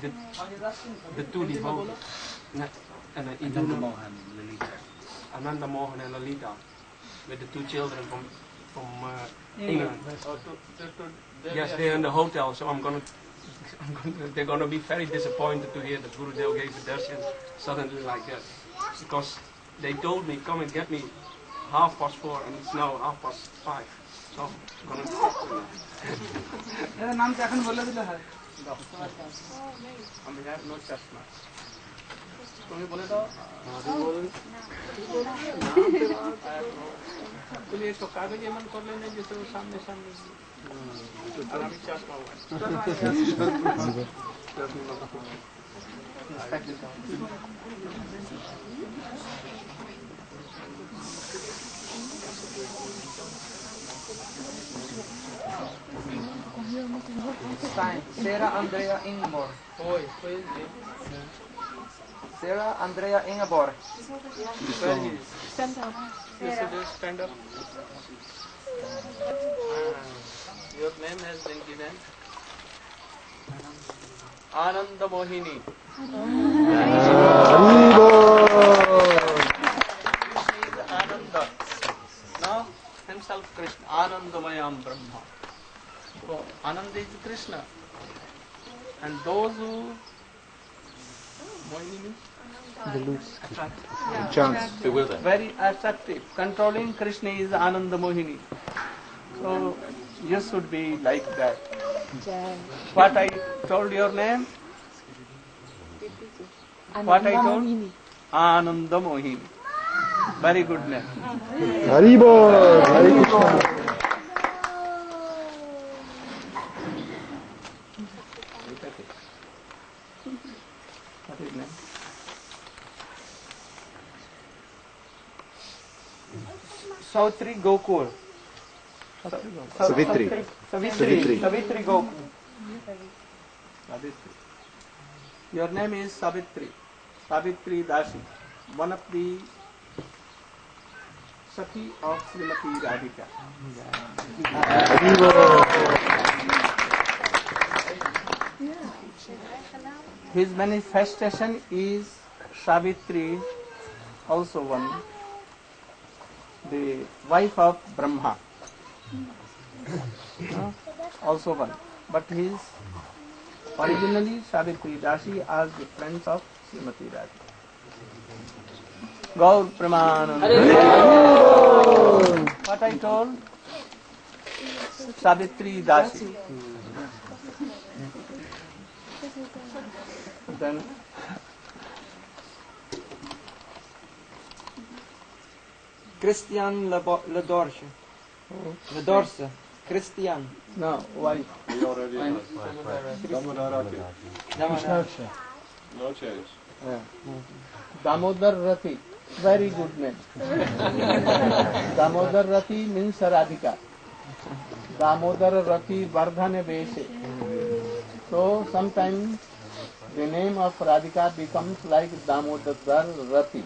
the, the two devotees, Ananda Mohan and Lalita, with the two children from England. Yes, they're in the hotel, so they're gonna be very disappointed to hear that Gurudev gave the darshan suddenly like that, because they told me come and get me 4:30 and it's now 5:30. So I'm gonna talk to them. We have no chashma. तुम्हें बोले तो तुम्हें तो कागज मन कर लेने जैसे वो सामने आरामी चश्मा हुआ Sarah Andrea Ingeborg. Sarah Andrea Ingeborg. Where he is? Stand up. Stand up. Your name has been given. Ananda Mohini. Ananda. Now himself Krishna. Anandamayam Brahma. So Ananda is Krishna. And those who Mohini means? Very attractive. Controlling Krishna is Ananda Mohini. So you should be like that. What I told your name? What I told? Ananda Mohini. Very good name. Haribo! Hare Krishna. What is name? Savitri Gokul. Savitri. Savitri Gokul. Savitri. Your name is Savitri. Savitri Dashi. One of the Sakhi of Srimati Radhika. His manifestation is Savitri, also one, the wife of Brahma, also one. But he is originally Savitri Dashi as the friends of Srimati Radhika. Gaur Pramananda. What I told? Savitri Dashi. Then Christian Ledorse. Ledorse. Christian. no, why? We already have. Damodarati. No change. Damodar Rati. Very good name. Damodar Rati means Radhika. Damodar Rati Vardhane Veshe. So sometimes the name of Radhika becomes like Damodar Rati.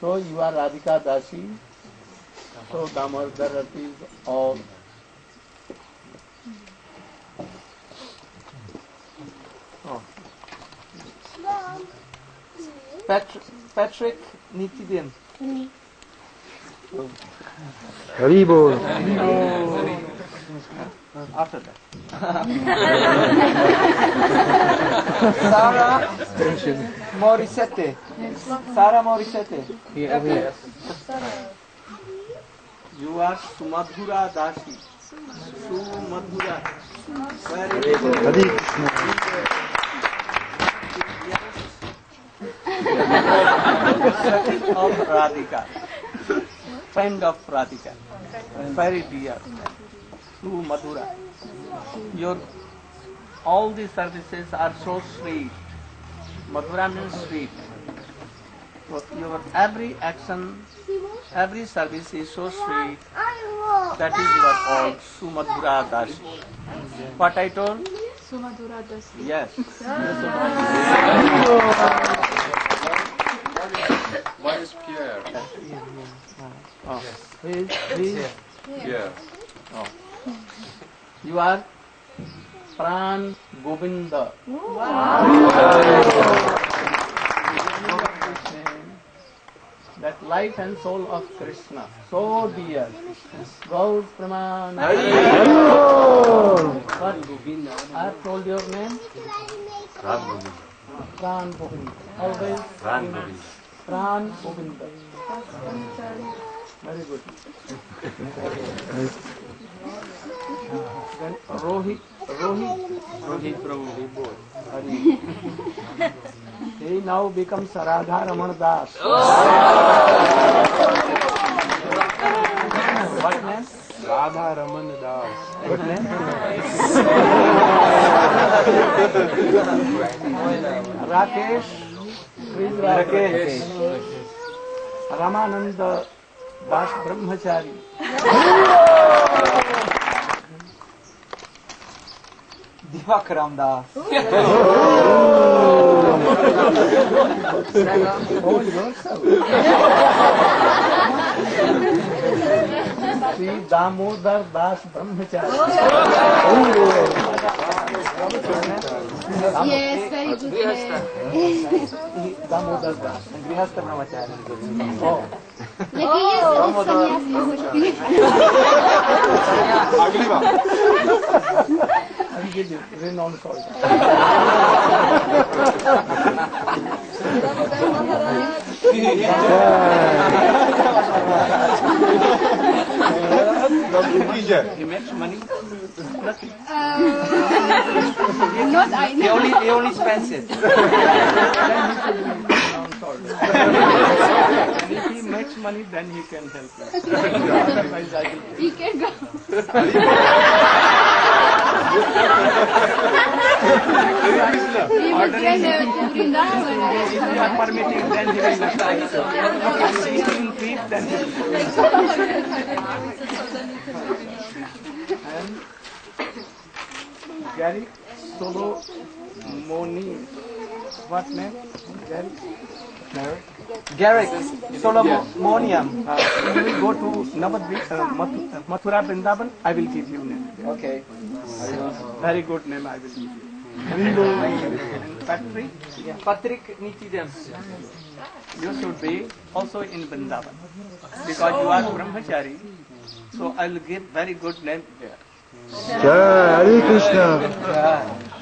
So you are Radhika Dashi. So Damodar Rati is all. Oh. Patrick Nitidin. Haribo! After that. Sarah Morissette. Sarah Morissette. Yes. You are Sumadhura Dashi. Sumadhura. Very good. Hare Krishna. Of Radhika. Friend of Radhika. Very dear. Sumadhura. Your all the services are so sweet. Madhura means sweet. Your every action, every service is so sweet. That is what called Sumadhura Dashi. What I told? Sumadhura Dashi. Yes. Why is Pierre? Oh. He is Pierre. oh. You are Pran Govinda. That life and soul of Krishna, so dear. Gaur Praman. What? I have told your name? Pran Govinda. Always Pran Govinda. Very good. Then Rohit Prabhu. He now becomes Radha Raman Das. What name? Radha Raman Das. What name? Rakesh. Rakesh. Ramananda Das Brahmachari. Divakaram Das. Oh, yourself. Sri Damodar Das Brahmachari. Yes, very good. Damodar Das. And Grihastha Brahmachari. Oh. Lucky yes, I will give you renowned salt. He makes money. Nothing. not I know. He only spends it. And if he makes money, then he can help you. Otherwise, I will. He can go. He will train to Vrindavan. If you are permitting, then he will not like so. If he will feed, then he will. And Gary Solomoni. What name? Gary? Garrick Solomonium. You will go to Mathura Vrindavan, I will give you name. Okay. Very good name I will give you. Hindu Patrick, Yeah. Patrick Nitidem. you should be also in Vrindavan. Because you are Brahmachari, so I will give very good name there. Jai Hare Krishna.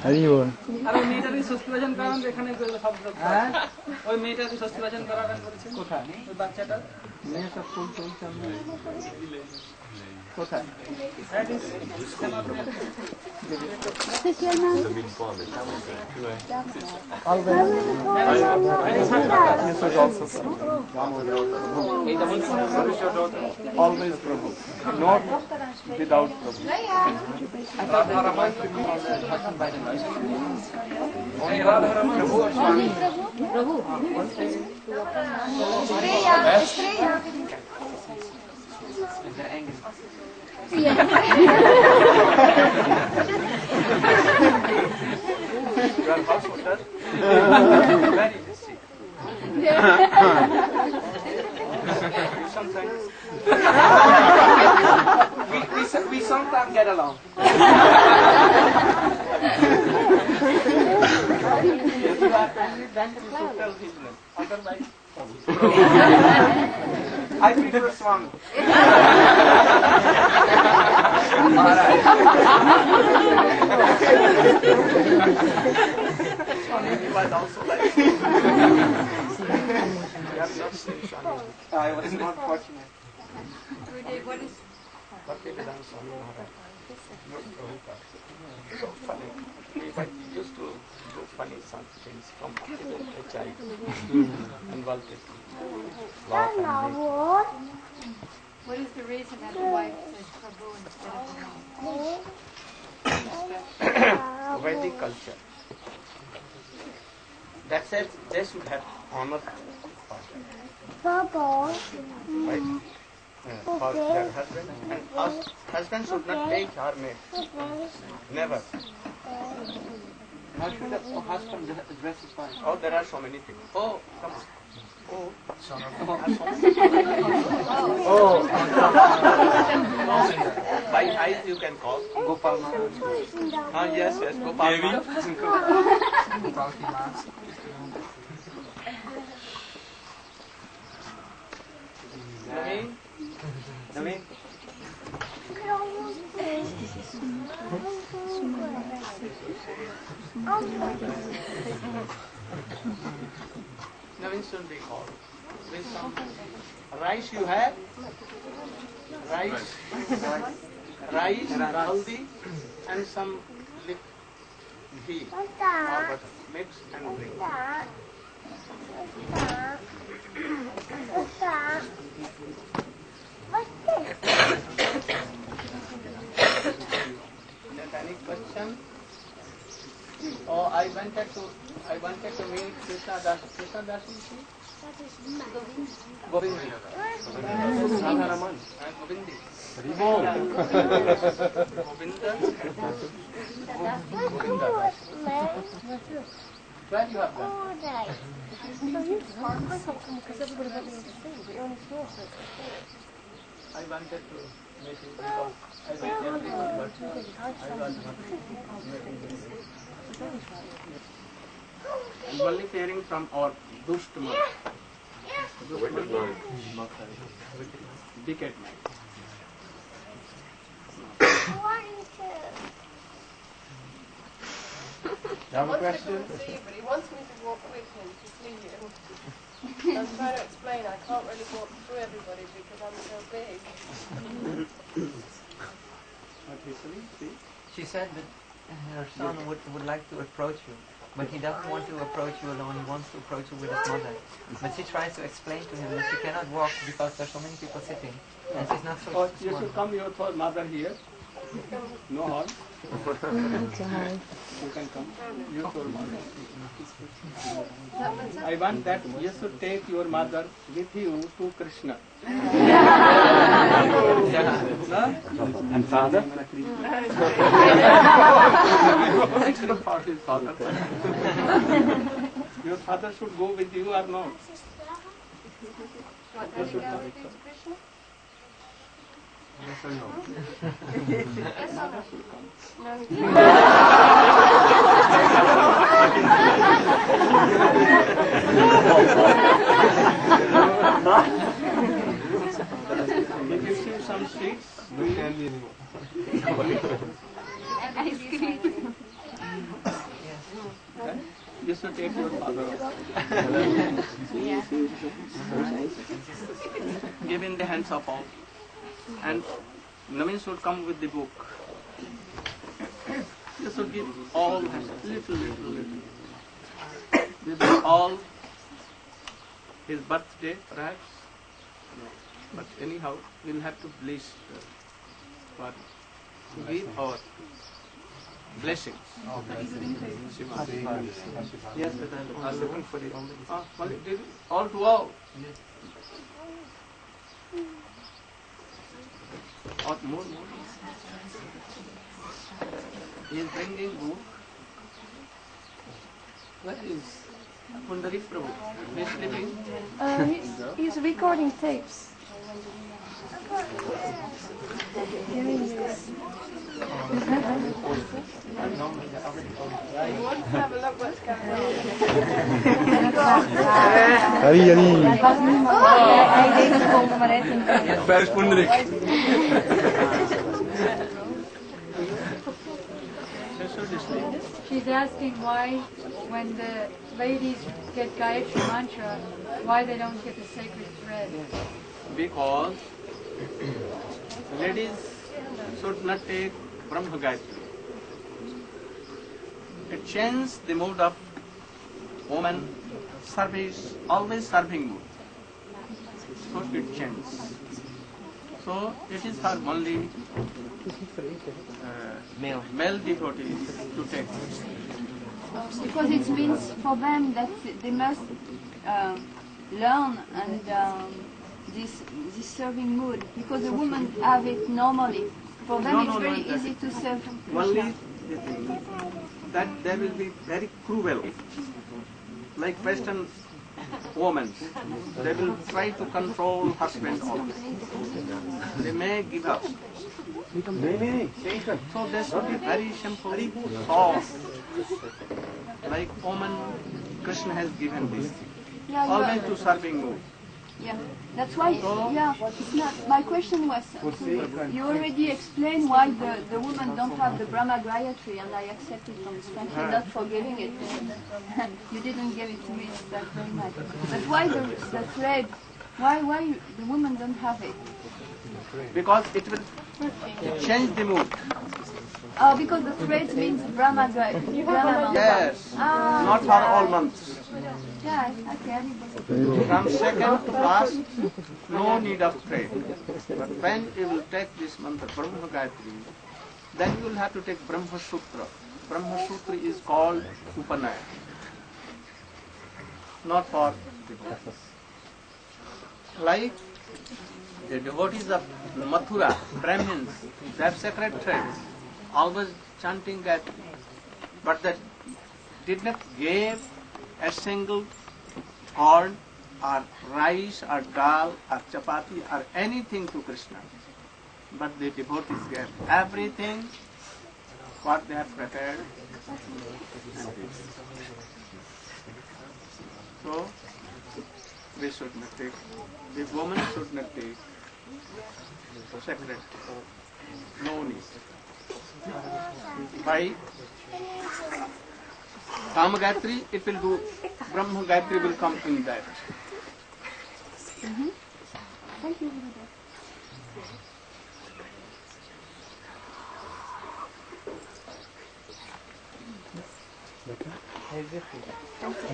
Hari Bol. আর ওই মেয়েটাকে ষষ্ঠী বাজন করাবেন এখানে সব ওই মেয়েটাকে ষষ্ঠী বাজন করাবেন বলেছেন কোথায়? ওই বাচ্চাটা মেয়ে সব ফুল চলছে আমরা। কোথায়? Always Prabhu, not without Prabhu. Your householder, very busy. Sometimes We sometimes get along. if you are angry, then you should tell his name. Otherwise, I prefer Swami. Swami was also like. You have not seen Swami. I was not fortunate. Bhaktivedanta Swami Maharaj. Not Prabhupada. So funny. But he used to do funny things from a child. And Valkishna. What is the reason that the wife says Prabhu instead of Vedic culture. That says they should have honor right? For their husband, and husband should not take her maid. Never. How should a husband dress his wife? Oh, there are so many things. Oh, come on. By eyes you can call. Gopal Yes, Gopal. Naveen? Naveen should be called. With some rice you have? Rice, haldi, and some ghee or butter. Mix and drink. Any question? Oh, I wanted to meet Krishna Das. Krishna Das is he? Govind. Radharaman. And Govindi. Govinda. Where you have that? I wanted to meet him because I met everyone, but I was not I'm only hearing from our Dusht Mother. Wicked mind. You have a question? But he wants me to walk with him to see you. I'm trying to explain, I can't really walk through everybody because I'm so big. What he said? See? She said that her son would like to approach you, but he doesn't want to approach you alone, he wants to approach you with his mother. But she tries to explain to him that she cannot walk because there are so many people sitting, and she's not so Oh, you small. should come your mother here. No harm. You can come. Your mother. I want that you should take your mother with you to Krishna. And father? Actually, for his father. Your father should go with you or not? What, does he go with you to Krishna? Yes or no? Yes or no? No. He gives you some sweets. Okay? You should take your father also. Give in the hands of all. And Naveen should come with the book. You should give all little. This is all his birthday, perhaps. No. But anyhow, we'll have to bless for give our blessings. Shiva. Yes, but I'm looking for the only. All to all. Or more. He is bringing book. Where is Pundari Prabhu? He is sleeping. He's recording tapes. You want to have a look what's going on? Ali. Where is Pundarik? She's asking why, when the ladies get Gayatri Mantra, why they don't get the sacred thread. Because ladies should not take Brahma Gayatri. It changes the mood of woman, service, always serving mood. So it changes. So it is for only male devotees to take. Because it means for them that they must learn and this serving mood, because the women have it normally. For them it's very easy to serve Krishna. Only the thing that there will be very cruel, like Western women, they will try to control husband also. They may give up. So there should be very simple soft, like woman, Krishna has given this. Yeah, Always to serving mood. yeah. That's why, yeah, it's not, my question was, you already explained why the women don't have the Brahma Gayatri, and I accept it from frankly not forgetting it. You didn't give it to me, that's very nice. But why the thread, why the women don't have it? Because it will change the mood. Oh, because the thread means Brahma Gayatri. Yes, not for all months. Yeah, okay. From second to last, no need of trade. But when you will take this mantra, Brahma Gayatri, then you will have to take Brahma Sutra. Brahma Sutra is called Upanaya, not for devotees. Like the devotees of Mathura, Brahmins, they have sacred threads, always chanting Gayatri. But that did not give a single corn or rice or dal or chapati or anything to Krishna. But the devotees gave everything what they have prepared. So we should not take, the woman should not take sacred. No need. By Kama Gayatri, it will do, Brahma Gayatri will come in that. Thank you, Gurudev.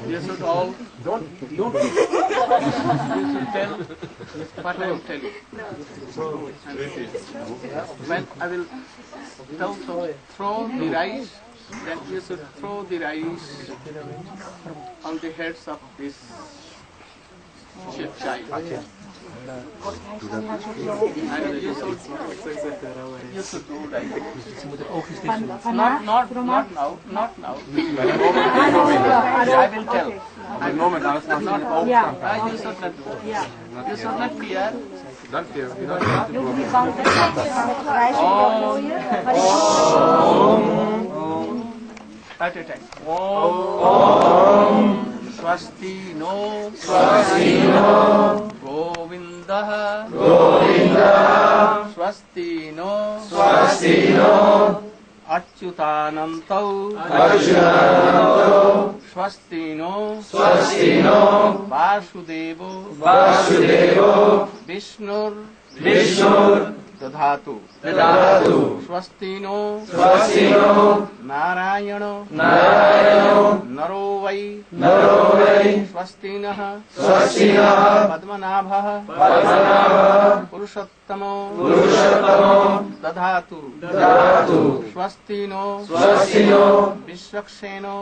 You should all don't you should tell what I am telling. When I will tell to throw the rice, then you should throw the rice on the heads of this child. And you should do like not now. I will tell. I know, madam. Not over. You should not do. You should not fear. Don't fear. At a time. Om Swasti no Govindah Swasti no Achyutanantau Swasti no Vasudevo Vishnur Dadhatu Swasti no Narayano Naro vai Swasti naha Padmanabha Purushottamo Dadhatu Swasti no Vishwaksheno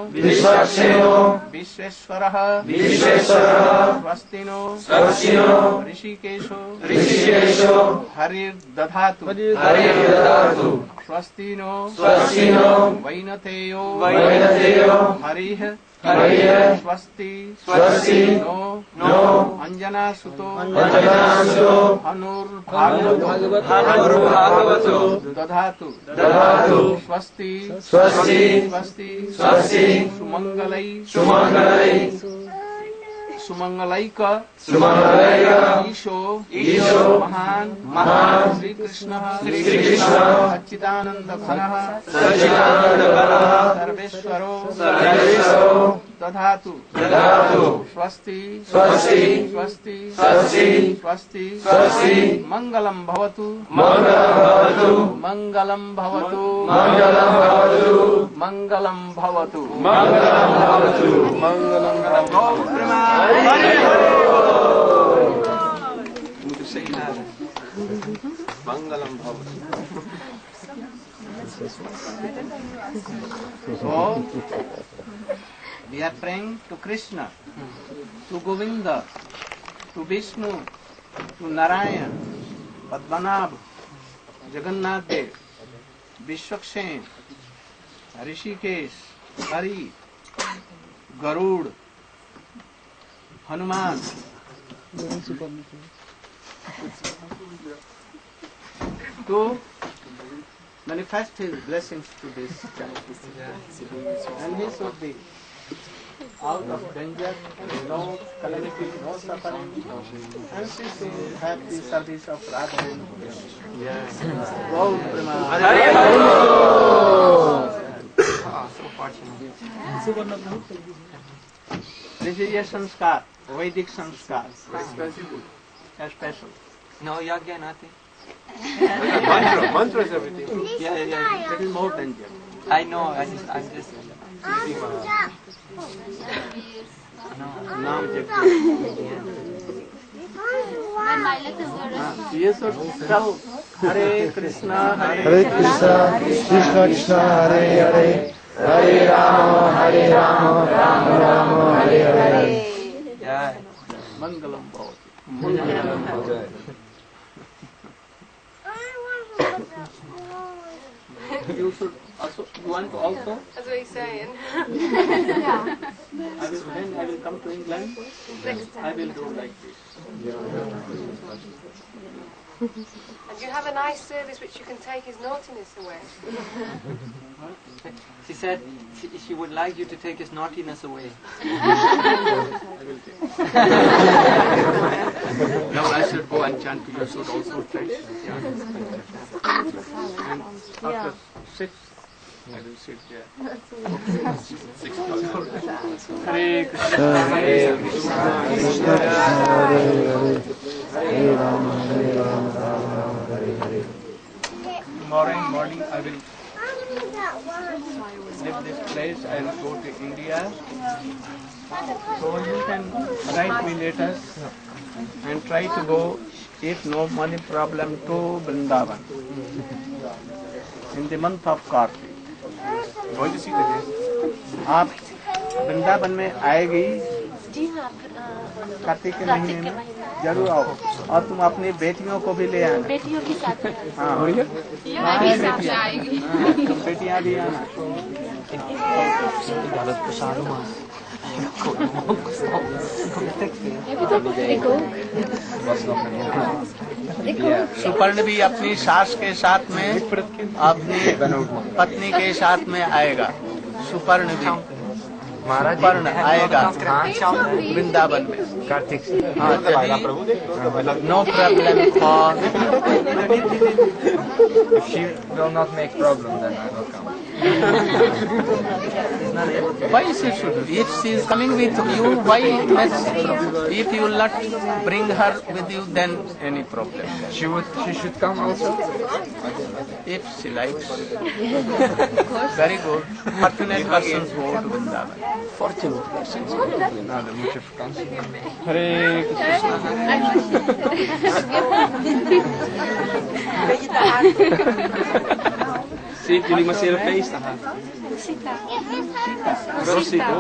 Vishweshwaraha Swasti no Rishikesho Harir Dadhatu Swasti no Vainateyo Harih Swasti no Anjana Suto Hanur Bhagavato Dadhatu Swasti Sumangalaika Isho Mahan Sri Krishna Acchidananda Ghanaha Sarveshwaro Dadhatu Swasti Mangalam Bhavatu Mangalam Bhavatu Mangalam Bhavatu. So, we are praying to Krishna, to Govinda, to Vishnu, to Narayan, Padmanabh, Jagannath Dev, Vishwakshen, Rishikesh, Hari, Garud, Hanuman to manifest his blessings to this child. And he should be out of danger, no calamity, no suffering, and she should have the service of Radha and Krishna. Gaur So fortunate. This is a sanskar, Vedic sanskar. A special. No yagya, nothing. Mantra is everything. Yeah. That is more danger. I know, I'm just... Naam jap. You should tell Hare Krishna, Hare Krishna, Krishna Krishna, Hare Hare, Hare Rama, Rama Rama, Hare Hare. Yeah. Mangalam Bhavati. You should also, you want to also? That's what he's saying. When I will come to England, I will do like this. And you have a nice service which you can take his naughtiness away. She said she would like you to take his naughtiness away. I will take. Now I should go and chant. You should also try. And after 6, I will sit there. Hare Krishna, Hare Krishna, Krishna Krishna, Hare Hare, Hare Rama, Hare Hare. Morning, I will leave this place and go to India. So you can write me letters and try to go, if no money problem, to Vrindavan in the month of Kartik. Going to see the guest. आप वृंदावन में आएगी कार्तिक के महीने में, जरूर आओ और तुम अपनी बेटियों को भी ले आना। बेटियों के साथ हाँ, तुम बेटियां भी आना। सुपर्ण भी अपनी सास के साथ में, अपनी पत्नी के साथ में आएगा। सुपर्ण भी सुपर्ण आएगा वृंदावन में कार्तिक। हाँ, no problem for. If she will not make problem, then I will come. Why she should? If she is coming with you, why must? If you will not bring her with you, then any problem. She should come also. If she likes. Very good. Fortunate persons go to Vrindavan. Fortunate persons. Nou, dan moet je vakantie nemen. Hare Krishna. Ziet jullie masseren feesten gaan? Rosita.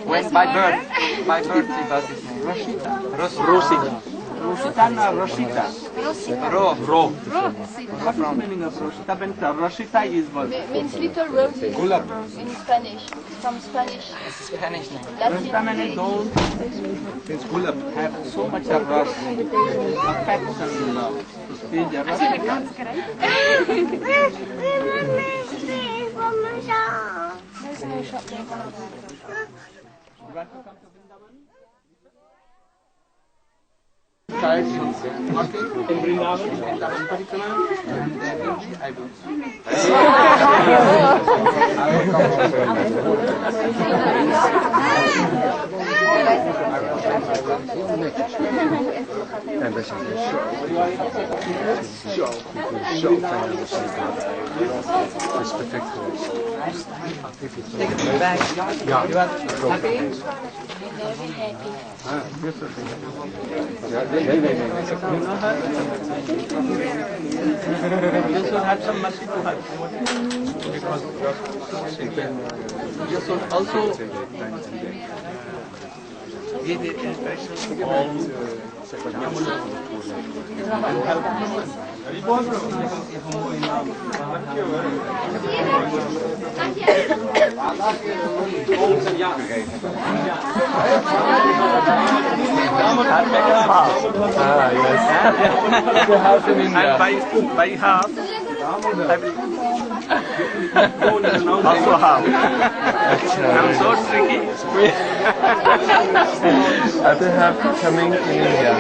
When by birth she does his name. Rosita. Rosita na Rosita. Ro. What is the meaning of Rosita? When Rosita is what? Means little roses in Spanish. From Spanish. Spanish name. Rosita means those have so much of rose, affection, love. Is a Rosita. There's no shop there. You want to come to Vrindavan? Child working in Vrindavan, Vrindavan Parikrama, and I will. En we zijn dus zo fijn dat we zien. Het is perfect geweest. Ja, You are happy? nee. You know her? You should have some mercy to her. You should also give it impression all yes. The house in India. And by half, I will also half. I'm so tricky. Other half coming in India.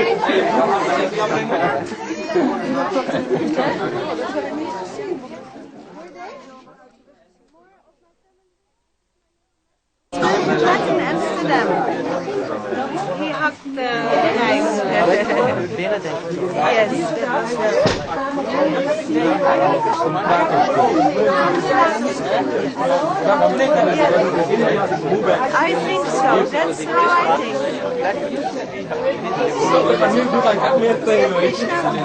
in Amsterdam. He hugged the guys. Yes. I think so. That's how I think.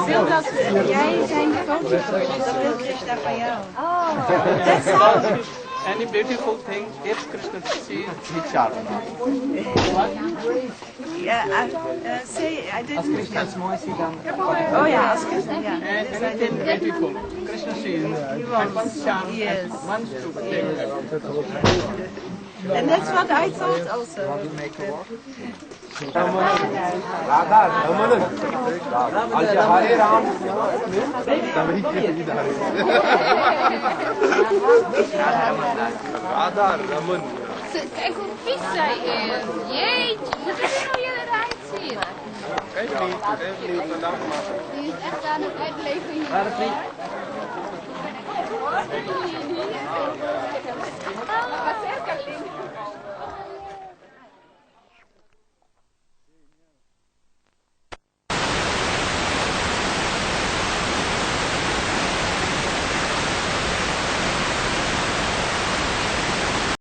Wil dat jij zijn foto, dat wil Krishna van jou. Oh, that's how. Any beautiful thing, if Krishna sees, he charms. Yeah, say I didn't. Als Krishna is mooi ziet dan... Oh ja, als Krishna, ja. And anything beautiful, Krishna sees, and one charms, Yes. wants to take them. And that's what I thought also. Radha Raman. Hare Ram. Radha Raman. Kijk hoe vies zij is. Jeetje, moet je nou je eruit zien? Die is echt aan het uitleven hier.